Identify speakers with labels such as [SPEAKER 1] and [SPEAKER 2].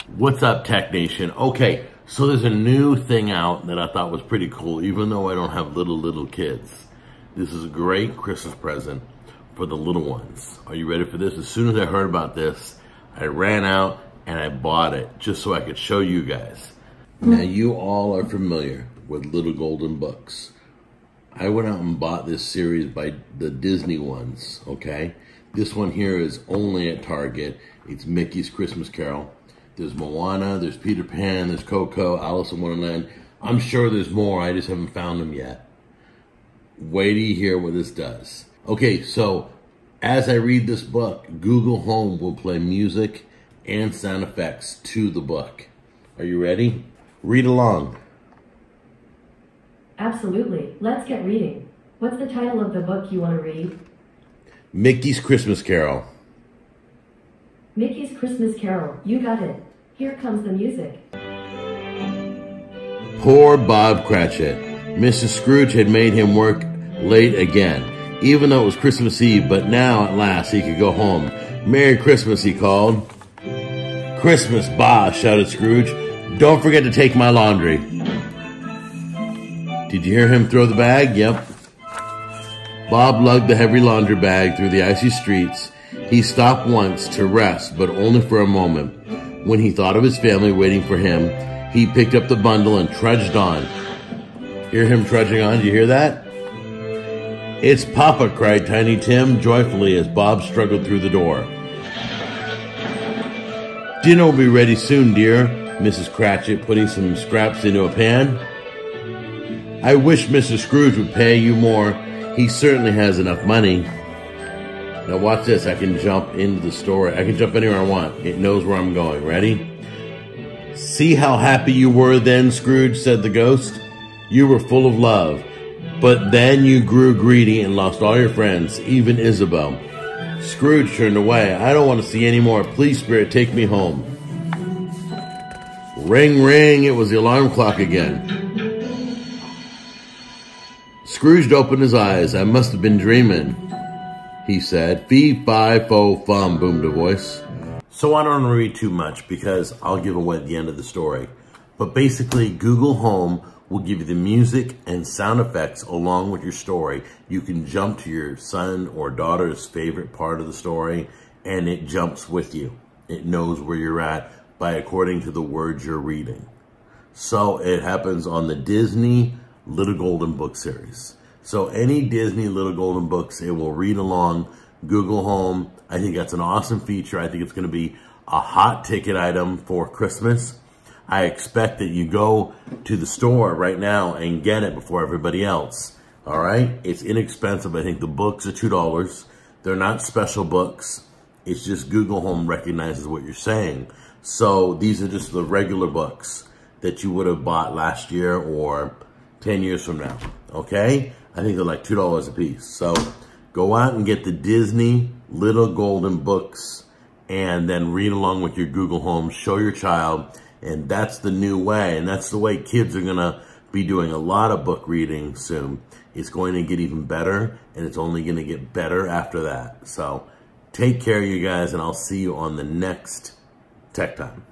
[SPEAKER 1] What's up, Tech Nation? Okay, so there's a new thing out that I thought was pretty cool, even though I don't have little kids. This is a great Christmas present for the little ones. Are you ready for this? As soon as I heard about this, I ran out and I bought it just so I could show you guys. Now, you all are familiar with Little Golden Books. I went out and bought this series by the Disney ones, okay? This one here is only at Target. It's Mickey's Christmas Carol. There's Moana, there's Peter Pan, there's Coco, Alice in Wonderland. I'm sure there's more, I just haven't found them yet. Wait till you hear what this does. Okay, so as I read this book, Google Home will play music and sound effects to the book. Are you ready? Read along.
[SPEAKER 2] Absolutely. Let's get reading. What's the title of the book you want to read?
[SPEAKER 1] Mickey's Christmas Carol.
[SPEAKER 2] Mickey's Christmas Carol. You got it. Here comes the music.
[SPEAKER 1] Poor Bob Cratchit. Mrs. Scrooge had made him work late again, even though it was Christmas Eve, but now at last he could go home. Merry Christmas, he called. Christmas, bah, shouted Scrooge. Don't forget to take my laundry. Did you hear him throw the bag? Yep. Bob lugged the heavy laundry bag through the icy streets. He stopped once to rest, but only for a moment. When he thought of his family waiting for him, he picked up the bundle and trudged on. Hear him trudging on? Do you hear that? It's Papa, cried Tiny Tim joyfully as Bob struggled through the door. Dinner will be ready soon, dear, Mrs. Cratchit, putting some scraps into a pan. I wish Mr. Scrooge would pay you more. He certainly has enough money. Now watch this. I can jump into the store. I can jump anywhere I want. It knows where I'm going. Ready? See how happy you were then, Scrooge, said the ghost. You were full of love. But then you grew greedy and lost all your friends, even Isabel. Scrooge turned away. I don't want to see any more. Please, Spirit, take me home. Ring, ring. It was the alarm clock again. Scrooge opened his eyes. I must have been dreaming, he said. Fee, fi, fo, fum, boomed a voice. So I don't want to read too much because I'll give away the end of the story. But basically, Google Home will give you the music and sound effects along with your story. You can jump to your son or daughter's favorite part of the story, and it jumps with you. It knows where you're at according to the words you're reading. So it happens on the Disney Little Golden Book series. So any Disney Little Golden Books, it will read along. Google Home, I think that's an awesome feature. I think it's going to be a hot ticket item for Christmas. I expect that you go to the store right now and get it before everybody else. All right? It's inexpensive. I think the books are $2. They're not special books. It's just Google Home recognizes what you're saying. So these are just the regular books that you would have bought last year or 10 years from now, okay? I think they're like $2 a piece. So go out and get the Disney Little Golden Books and then read along with your Google Home. Show your child, and that's the new way. And that's the way kids are going to be doing a lot of book reading soon. It's going to get even better, and it's only going to get better after that. So take care, you guys, and I'll see you on the next Tech Time.